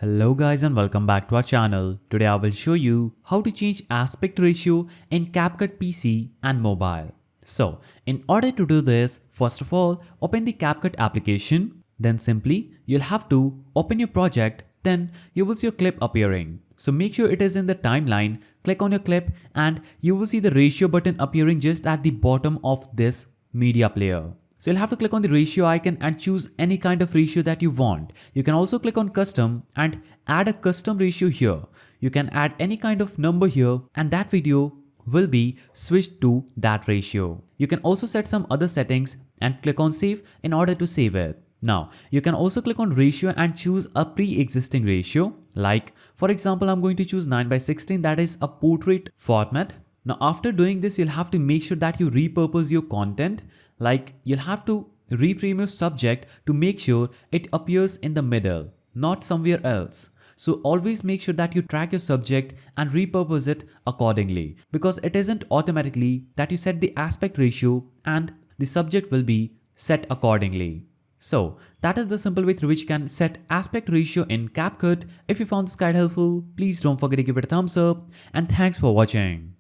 Hello guys and welcome back to our channel. Today I will show you how to change aspect ratio in CapCut PC and mobile. So in order to do this, first of all, open the CapCut application. Then simply you'll have to open your project. Then you will see your clip appearing. So make sure it is in the timeline. Click on your clip and you will see the ratio button appearing just at the bottom of this media player. So you'll have to click on the ratio icon and choose any kind of ratio that you want. You can also click on custom and add a custom ratio here. You can add any kind of number here and that video will be switched to that ratio. You can also set some other settings and click on save in order to save it. Now, you can also click on ratio and choose a pre-existing ratio. Like, for example, I'm going to choose 9:16, that is a portrait format. Now, after doing this, you'll have to make sure that you repurpose your content. Like, you'll have to reframe your subject to make sure it appears in the middle, not somewhere else. So always make sure that you track your subject and repurpose it accordingly, because it isn't automatically that you set the aspect ratio and the subject will be set accordingly. So that is the simple way through which you can set aspect ratio in CapCut. If you found this guide helpful, please don't forget to give it a thumbs up and thanks for watching.